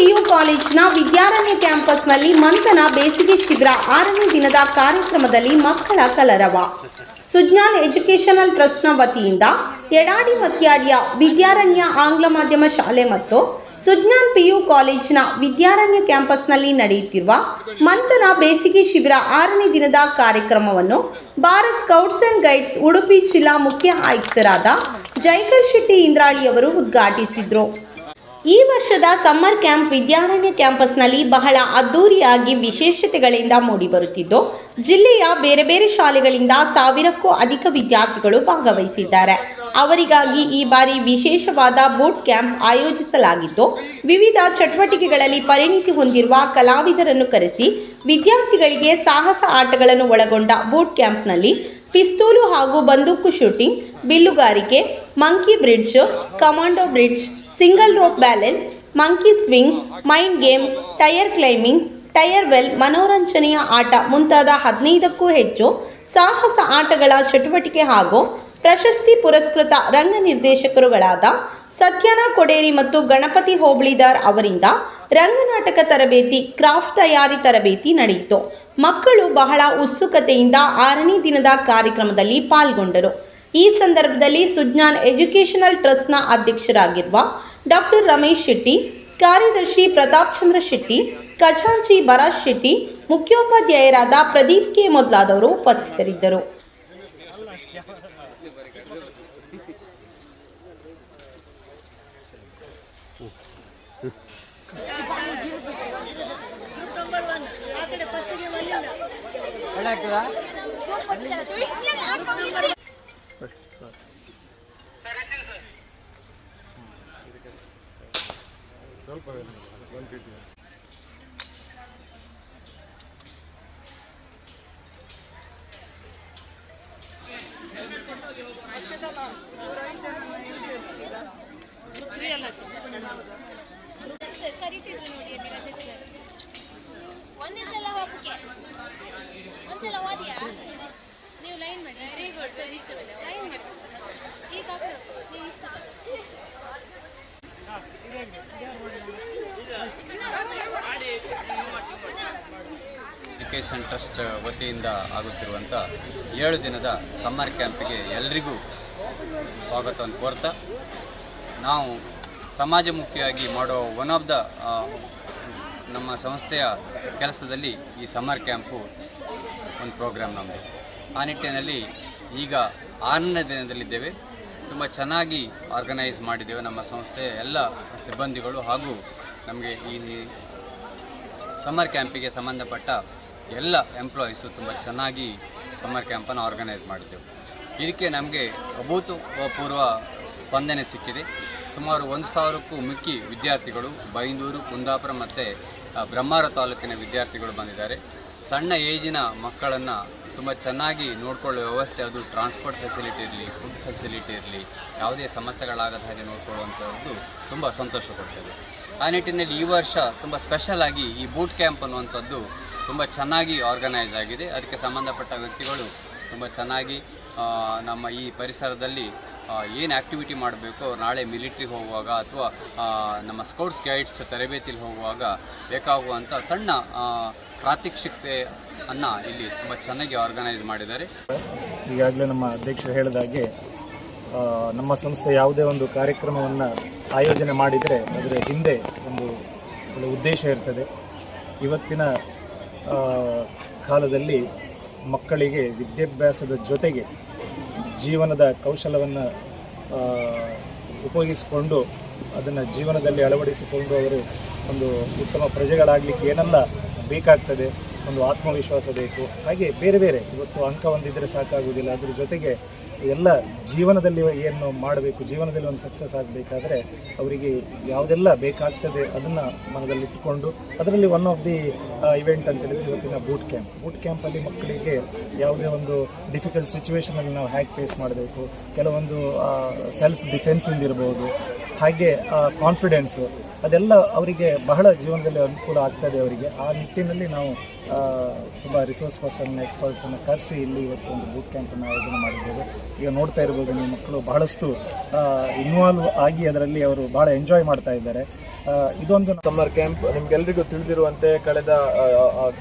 PU ಕಾಲೇಜಿನ ವಿದ್ಯಾರಣ್ಯ ಕ್ಯಾಂಪಸ್ನಲ್ಲಿ ಮಂಥನ ಬೇಸಿಗೆ ಶಿಬಿರ 6ನೇ ದಿನದ ಕಾರ್ಯಕ್ರಮದಲ್ಲಿ ಮಕ್ಕಳ ಕಲರವ. ಸುಜ್ಞಾನ್ ಎಜುಕೇಷನಲ್ ಟ್ರಸ್ಟ್ನ ವತಿಯಿಂದ ಯಡಾಡಿ ಮತ್ಯಾಡಿಯ ವಿದ್ಯಾರಣ್ಯ ಆಂಗ್ಲ ಮಾಧ್ಯಮ ಶಾಲೆ ಮತ್ತು ಸುಜ್ಞಾನ್ ಪಿಯು ಕಾಲೇಜಿನ ವಿದ್ಯಾರಣ್ಯ ಕ್ಯಾಂಪಸ್ನಲ್ಲಿ ನಡೆಯುತ್ತಿರುವ ಮಂಥನ ಬೇಸಿಗೆ ಶಿಬಿರ 6ನೇ ದಿನದ ಕಾರ್ಯಕ್ರಮವನ್ನು Bharat scouts and guides Udupi ಜಿಲ್ಲಾ ಮುಖ್ಯ ಆಯುಕ್ತರಾದ ಜೈಕರ್ ಶೆಟ್ಟಿ ಇಂದ್ರಾಳಿಯವರು ಉದ್ಘಾಟಿಸಿದರು. ಈ ವರ್ಷದ ಸಮ್ಮರ್ ಕ್ಯಾಂಪ್ ವಿದ್ಯಾರಣ್ಯ ಕ್ಯಾಂಪಸ್ನಲ್ಲಿ ಬಹಳ ಅದ್ದೂರಿಯಾಗಿ ವಿಶೇಷತೆಗಳಿಂದ ಮೂಡಿಬರುತ್ತಿದ್ದು, ಜಿಲ್ಲೆಯ ಬೇರೆ ಬೇರೆ ಶಾಲೆಗಳಿಂದ 1000ಕ್ಕೂ ಅಧಿಕ ವಿದ್ಯಾರ್ಥಿಗಳು ಭಾಗವಹಿಸಿದ್ದಾರೆ. ಅವರಿಗಾಗಿ ಈ ಬಾರಿ ವಿಶೇಷವಾದ ಬೂಟ್ ಕ್ಯಾಂಪ್ ಆಯೋಜಿಸಲಾಗಿದ್ದು, ವಿವಿಧ ಚಟುವಟಿಕೆಗಳಲ್ಲಿ ಪರಿಣಿತಿ ಹೊಂದಿರುವ ಕಲಾವಿದರನ್ನು ಕರೆಸಿ ವಿದ್ಯಾರ್ಥಿಗಳಿಗೆ ಸಾಹಸ ಆಟಗಳನ್ನು ಒಳಗೊಂಡ ಬೂಟ್ ಕ್ಯಾಂಪ್ನಲ್ಲಿ ಪಿಸ್ತೂಲು ಹಾಗೂ ಬಂದೂಕು ಶೂಟಿಂಗ್, ಬಿಲ್ಲುಗಾರಿಕೆ, monkey bridge, commando bridge, single rope balance, monkey swing, mind game, tyre climbing, tyre well, ಮನೋರಂಜನೆಯ ಆಟ ಮುಂತಾದ 15ಕ್ಕೂ ಹೆಚ್ಚು ಸಾಹಸ ಆಟಗಳ ಚಟುವಟಿಕೆ ಹಾಗೂ ಪ್ರಶಸ್ತಿ ಪುರಸ್ಕೃತ ರಂಗ ನಿರ್ದೇಶಕರುಗಳಾದ ಸತ್ಯನ ಕೊಡೇರಿ ಮತ್ತು ಗಣಪತಿ ಹೋಬಳಿದಾರ್ ಅವರಿಂದ ರಂಗನಾಟಕ ತರಬೇತಿ, ಕ್ರಾಫ್ಟ್ ತಯಾರಿ ತರಬೇತಿ ನಡೆಯಿತು. ಮಕ್ಕಳು ಬಹಳ ಉತ್ಸುಕತೆಯಿಂದ 6ನೇ ದಿನದ ಕಾರ್ಯಕ್ರಮದಲ್ಲಿ ಪಾಲ್ಗೊಂಡರು. ಈ ಸಂದರ್ಭದಲ್ಲಿ ಸುಜ್ಞಾನ್ ಎಜುಕೇಷನಲ್ ಟ್ರಸ್ಟ್ನ ಅಧ್ಯಕ್ಷರಾಗಿರುವ ಡಾಕ್ಟರ್ ರಮೇಶ್ ಶೆಟ್ಟಿ, ಕಾರ್ಯದರ್ಶಿ ಪ್ರತಾಪ್ ಚಂದ್ರ ಶೆಟ್ಟಿ, ಖಜಾಂಚಿ ಭರತ್ ಶೆಟ್ಟಿ, ಮುಖ್ಯೋಪಾಧ್ಯಾಯರಾದ ಪ್ರದೀಪ್ ಕೆ ಮೊದಲಾದವರು ಉಪಸ್ಥಿತರಿದ್ದರು. ಕರೀತಿದ್ರು ನೋಡಿ ಅಲ್ಲಿ ರಜತ್ ಸರ್. ಒಂದೇ ಸಲ ಹೋಗಕ್ಕೆ ಒಂದ್ಸಲ ಓದಿಯಾ ನೀವು ಲೈನ್ ಮಾಡಿ. Very good, very good. Line ಮಾಡಿ ಈಗ ನೀವು ಎಜುಕೇಷನ್ ಟ್ರಸ್ಟ್ ವತಿಯಿಂದ ಆಗುತ್ತಿರುವಂಥ 7 ದಿನದ ಸಮ್ಮರ್ ಕ್ಯಾಂಪಿಗೆ ಎಲ್ರಿಗೂ ಸ್ವಾಗತವನ್ನು ಕೋರ್ತಾ, ನಾವು ಸಮಾಜಮುಖಿಯಾಗಿ ಮಾಡೋ ಒನ್ ಆಫ್ ದ ನಮ್ಮ ಸಂಸ್ಥೆಯ ಕೆಲಸದಲ್ಲಿ ಈ ಸಮ್ಮರ್ ಕ್ಯಾಂಪು ಒಂದು ಪ್ರೋಗ್ರಾಮ್ ನಮ್ಮದು. ಆ ನಿಟ್ಟಿನಲ್ಲಿ ಈಗ 6ನೇ ದಿನದಲ್ಲಿದ್ದೇವೆ. ತುಂಬ ಚೆನ್ನಾಗಿ ಆರ್ಗನೈಸ್ ಮಾಡಿದ್ದೇವೆ. ನಮ್ಮ ಸಂಸ್ಥೆಯ ಎಲ್ಲ ಸಿಬ್ಬಂದಿಗಳು ಹಾಗೂ ನಮಗೆ ಈ ಸಮ್ಮರ್ ಕ್ಯಾಂಪಿಗೆ ಸಂಬಂಧಪಟ್ಟ ಎಲ್ಲ ಎಂಪ್ಲಾಯೀಸು ತುಂಬ ಚೆನ್ನಾಗಿ ಸಮ್ಮರ್ ಕ್ಯಾಂಪನ್ನು ಆರ್ಗನೈಸ್ ಮಾಡಿದ್ದೆವು. ಇದಕ್ಕೆ ನಮಗೆ ಅಭೂತಪೂರ್ವ ಸ್ಪಂದನೆ ಸಿಕ್ಕಿದೆ. ಸುಮಾರು 1000ಕ್ಕೂ ಮಿಕ್ಕಿ ವಿದ್ಯಾರ್ಥಿಗಳು ಬೈಂದೂರು, ಕುಂದಾಪುರ ಮತ್ತು ಬ್ರಹ್ಮಾವರ ತಾಲೂಕಿನ ವಿದ್ಯಾರ್ಥಿಗಳು ಬಂದಿದ್ದಾರೆ. ಸಣ್ಣ ಏಜಿನ ಮಕ್ಕಳನ್ನು ತುಂಬ ಚೆನ್ನಾಗಿ ನೋಡಿಕೊಳ್ಳುವ ವ್ಯವಸ್ಥೆ, ಅದು ಟ್ರಾನ್ಸ್ಪೋರ್ಟ್ ಫೆಸಿಲಿಟಿ ಇರಲಿ, ಫುಡ್ ಫೆಸಿಲಿಟಿ ಇರಲಿ, ಯಾವುದೇ ಸಮಸ್ಯೆಗಳಾಗದ ಹಾಗೆ ನೋಡ್ಕೊಳ್ಳುವಂಥದ್ದು ತುಂಬ ಸಂತೋಷ ಕೊಡ್ತದೆ. ಆ ನಿಟ್ಟಿನಲ್ಲಿ ಈ ವರ್ಷ ತುಂಬ ಸ್ಪೆಷಲಾಗಿ ಈ ಬೂಟ್ ಕ್ಯಾಂಪ್ ಅನ್ನುವಂಥದ್ದು ತುಂಬ ಚೆನ್ನಾಗಿ ಆರ್ಗನೈಸ್ ಆಗಿದೆ. ಅದಕ್ಕೆ ಸಂಬಂಧಪಟ್ಟ ವ್ಯಕ್ತಿಗಳು ತುಂಬ ಚೆನ್ನಾಗಿ ನಮ್ಮ ಈ ಪರಿಸರದಲ್ಲಿ ಏನು ಆ್ಯಕ್ಟಿವಿಟಿ ಮಾಡಬೇಕು, ನಾಳೆ ಮಿಲಿಟ್ರಿಗೆ ಹೋಗುವಾಗ ಅಥವಾ ನಮ್ಮ ಸ್ಕೌಟ್ಸ್ ಗೈಡ್ಸ್ ತರಬೇತಿಲಿ ಹೋಗುವಾಗ ಬೇಕಾಗುವಂಥ ಸಣ್ಣ ಪ್ರಾತ್ಯಕ್ಷಿಕೆಯನ್ನು ಇಲ್ಲಿ ತುಂಬ ಚೆನ್ನಾಗಿ ಆರ್ಗನೈಸ್ ಮಾಡಿದ್ದಾರೆ. ಈಗಾಗಲೇ ನಮ್ಮ ಅಧ್ಯಕ್ಷರು ಹೇಳಿದಾಗೆ ನಮ್ಮ ಸಂಸ್ಥೆ ಯಾವುದೇ ಒಂದು ಕಾರ್ಯಕ್ರಮವನ್ನು ಆಯೋಜನೆ ಮಾಡಿದರೆ ಅದರ ಹಿಂದೆ ಒಂದು ಒಳ್ಳೆಯ ಉದ್ದೇಶ ಇರ್ತದೆ. ಇವತ್ತಿನ ಕಾಲದಲ್ಲಿ ಮಕ್ಕಳಿಗೆ ವಿದ್ಯಾಭ್ಯಾಸದ ಜೊತೆಗೆ ಜೀವನದ ಕೌಶಲವನ್ನು ಉಪಯೋಗಿಸಿಕೊಂಡು ಅದನ್ನು ಜೀವನದಲ್ಲಿ ಅಳವಡಿಸಿಕೊಂಡು ಅವರು ಒಂದು ಉತ್ತಮ ಪ್ರಜೆಗಳಾಗಲಿಕ್ಕೆ ಏನೆಲ್ಲ ಬೇಕಾಗ್ತದೆ, ಒಂದು ಆತ್ಮವಿಶ್ವಾಸ ಬೇಕು. ಹಾಗೆ ಬೇರೆ ಬೇರೆ ಇವತ್ತು ಅಂಕ ಹೊಂದಿದರೆ ಸಾಕಾಗುವುದಿಲ್ಲ, ಅದರ ಜೊತೆಗೆ ಎಲ್ಲ ಜೀವನದಲ್ಲಿ ಏನು ಮಾಡಬೇಕು, ಜೀವನದಲ್ಲಿ ಒಂದು ಸಕ್ಸಸ್ ಆಗಬೇಕಾದ್ರೆ ಅವರಿಗೆ ಯಾವುದೆಲ್ಲ ಬೇಕಾಗ್ತದೆ ಅದನ್ನು ಮನದಲ್ಲಿಟ್ಟುಕೊಂಡು ಅದರಲ್ಲಿ ಒನ್ ಆಫ್ ದಿ ಇವೆಂಟ್ ಅಂತ ಹೇಳಿದರೆ ಇವತ್ತಿನ ಬೂಟ್ ಕ್ಯಾಂಪಲ್ಲಿ ಮಕ್ಕಳಿಗೆ ಯಾವುದೇ ಒಂದು ಡಿಫಿಕಲ್ಟ್ ಸಿಚುವೇಷನಲ್ಲಿ ನಾವು ಹ್ಯಾಕ್ ಫೇಸ್ ಮಾಡಬೇಕು, ಕೆಲವೊಂದು ಸೆಲ್ಫ್ ಡಿಫೆನ್ಸಿಂದ ಇರ್ಬೋದು, ಹಾಗೆ ಕಾನ್ಫಿಡೆನ್ಸು, ಅದೆಲ್ಲ ಅವರಿಗೆ ಬಹಳ ಜೀವನದಲ್ಲಿ ಅನುಕೂಲ ಆಗ್ತದೆ ಅವರಿಗೆ. ಆ ನಿಟ್ಟಿನಲ್ಲಿ ನಾವು ತುಂಬ ರಿಸೋರ್ಸ್ ಪರ್ಸನ್ ಎಕ್ಸ್ಪರ್ಟ್ಸನ್ನು ಕರೆಸಿ ಇಲ್ಲಿ ಇವತ್ತು ಒಂದು ಬೂಟ್ ಕ್ಯಾಂಪನ್ನು ಆಯೋಜನೆ ಮಾಡಿದ್ದೇವೆ. ಈಗ ನೋಡ್ತಾ ಇರ್ಬೋದು, ನಿಮ್ಮ ಮಕ್ಕಳು ಬಹಳಷ್ಟು ಇನ್ವಾಲ್ವ್ ಆಗಿ ಅದರಲ್ಲಿ ಅವರು ಭಾಳ ಎಂಜಾಯ್ ಮಾಡ್ತಾ ಇದ್ದಾರೆ. ಇದೊಂದು ಸಮ್ಮರ್ ಕ್ಯಾಂಪ್ ನಿಮ್ಗೆಲ್ರಿಗೂ ತಿಳಿದಿರುವಂತೆ ಕಳೆದ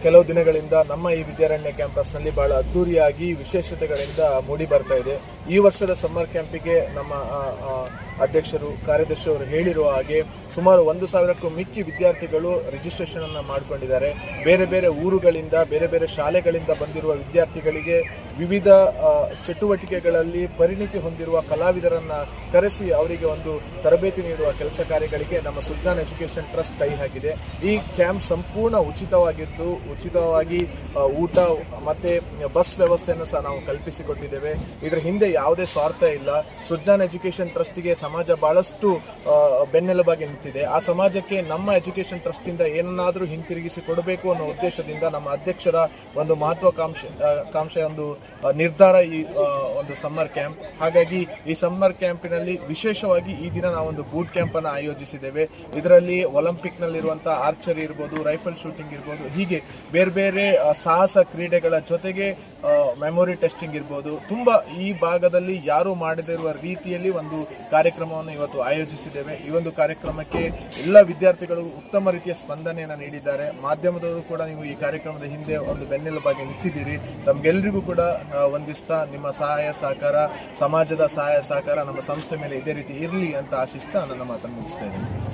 ಕೆಲವು ದಿನಗಳಿಂದ ನಮ್ಮ ಈ ವಿದ್ಯಾರಣ್ಯ ಕ್ಯಾಂಪಸ್ನಲ್ಲಿ ಬಹಳ ಅದ್ದೂರಿಯಾಗಿ ವಿಶೇಷತೆಗಳಿಂದ ಮೂಡಿ ಬರ್ತಾ ಇದೆ. ಈ ವರ್ಷದ ಸಮ್ಮರ್ ಕ್ಯಾಂಪಿಗೆ ನಮ್ಮ ಅಧ್ಯಕ್ಷರು ಕಾರ್ಯದರ್ಶಿ ಅವರು ಹೇಳಿರುವ ಹಾಗೆ ಸುಮಾರು 1,000ಕ್ಕೂ ಮಿಕ್ಕಿ ವಿದ್ಯಾರ್ಥಿಗಳು ರಿಜಿಸ್ಟ್ರೇಷನ್ ಅನ್ನು ಮಾಡಿಕೊಂಡಿದ್ದಾರೆ. ಬೇರೆ ಬೇರೆ ಊರುಗಳಿಂದ ಬೇರೆ ಬೇರೆ ಶಾಲೆಗಳಿಂದ ಬಂದಿರುವ ವಿದ್ಯಾರ್ಥಿಗಳಿಗೆ ವಿವಿಧ ಚಟುವಟಿಕೆಗಳಲ್ಲಿ ಪರಿಣಿತಿ ಹೊಂದಿರುವ ಕಲಾವಿದರನ್ನ ಕರೆಸಿ ಅವರಿಗೆ ಒಂದು ತರಬೇತಿ ನೀಡುವ ಕೆಲಸ ಕಾರ್ಯಗಳಿಗೆ ನಮ್ಮ ಸುಜ್ಞಾನ್ ಎಜುಕೇಷನ್ ಟ್ರಸ್ಟ್ ಕೈ ಹಾಕಿದೆ. ಈ ಕ್ಯಾಂಪ್ ಸಂಪೂರ್ಣ ಉಚಿತವಾಗಿದ್ದು ಉಚಿತವಾಗಿ ಊಟ ಮತ್ತೆ ಬಸ್ ವ್ಯವಸ್ಥೆಯನ್ನು ಸಹ ನಾವು ಕಲ್ಪಿಸಿಕೊಟ್ಟಿದ್ದೇವೆ. ಇದರ ಹಿಂದೆ ಯಾವುದೇ ಸ್ವಾರ್ಥ ಇಲ್ಲ. ಸುಜ್ಞಾನ್ ಎಜುಕೇಷನ್ ಟ್ರಸ್ಟ್ಗೆ ಸಮಾಜ ಬಹಳಷ್ಟು ಬೆನ್ನೆಲುಬಾಗಿ ನಿಂತಿದೆ. ಆ ಸಮಾಜಕ್ಕೆ ನಮ್ಮ ಎಜುಕೇಷನ್ ಟ್ರಸ್ಟಿಂದ ಏನನ್ನಾದರೂ ಹಿಂತಿರುಗಿಸಿ ಕೊಡಬೇಕು ಅನ್ನೋ ಉದ್ದೇಶದಿಂದ ನಮ್ಮ ಅಧ್ಯಕ್ಷರ ಒಂದು ಮಹತ್ವಾಕಾಂಕ್ಷೆ ಒಂದು ನಿರ್ಧಾರ ಈ ಒಂದು ಸಮ್ಮರ್ ಕ್ಯಾಂಪ್. ಹಾಗಾಗಿ ಈ ಸಮ್ಮರ್ ಕ್ಯಾಂಪಿನಲ್ಲಿ ವಿಶೇಷವಾಗಿ ಈ ದಿನ ನಾವೊಂದು ಬೂಟ್ ಕ್ಯಾಂಪ್ ಅನ್ನು ಆಯೋಜಿಸಿದ್ದೇವೆ. ಇದರಲ್ಲಿ ಒಲಿಂಪಿಕ್ ನಲ್ಲಿರುವಂತಹ ಆರ್ಚರಿ ಇರ್ಬೋದು, ರೈಫಲ್ ಶೂಟಿಂಗ್ ಇರ್ಬೋದು, ಹೀಗೆ ಬೇರೆ ಬೇರೆ ಸಾಹಸ ಕ್ರೀಡೆಗಳ ಜೊತೆಗೆ ಮೆಮೊರಿ ಟೆಸ್ಟಿಂಗ್ ಇರ್ಬೋದು, ತುಂಬಾ ಈ ಭಾಗದಲ್ಲಿ ಯಾರು ಮಾಡದಿರುವ ರೀತಿಯಲ್ಲಿ ಒಂದು ಕಾರ್ಯಕ್ರಮವನ್ನು ಇವತ್ತು ಆಯೋಜಿಸಿದ್ದೇವೆ. ಈ ಒಂದು ಕಾರ್ಯಕ್ರಮಕ್ಕೆ ಎಲ್ಲ ವಿದ್ಯಾರ್ಥಿಗಳು ಉತ್ತಮ ರೀತಿಯ ಸ್ಪಂದನೆಯನ್ನು ನೀಡಿದ್ದಾರೆ. ಮಾಧ್ಯಮದವರು ಕೂಡ ನೀವು ಈ ಕಾರ್ಯಕ್ರಮದ ಹಿಂದೆ ಒಂದು ಬೆನ್ನೆಲುಬಾಗಿ ನಿಂತಿದ್ದೀರಿ. ನಮ್ಗೆಲ್ರಿಗೂ ಕೂಡ ವಂದಿಸ್ತಾ ನಿಮ್ಮ ಸಹಾಯ ಸಹಕಾರ, ಸಮಾಜದ ಸಹಾಯ ಸಹಕಾರ ನಮ್ಮ ಸಂಸ್ಥೆ ಮೇಲೆ ಇದೇ ರೀತಿ ಇರಲಿ ಅಂತ ಆಶಿಸ್ತಾ ನನ್ನ ಮಾತನ್ನು ಮುಗಿಸ್ತಾ ಇದ್ದೀನಿ.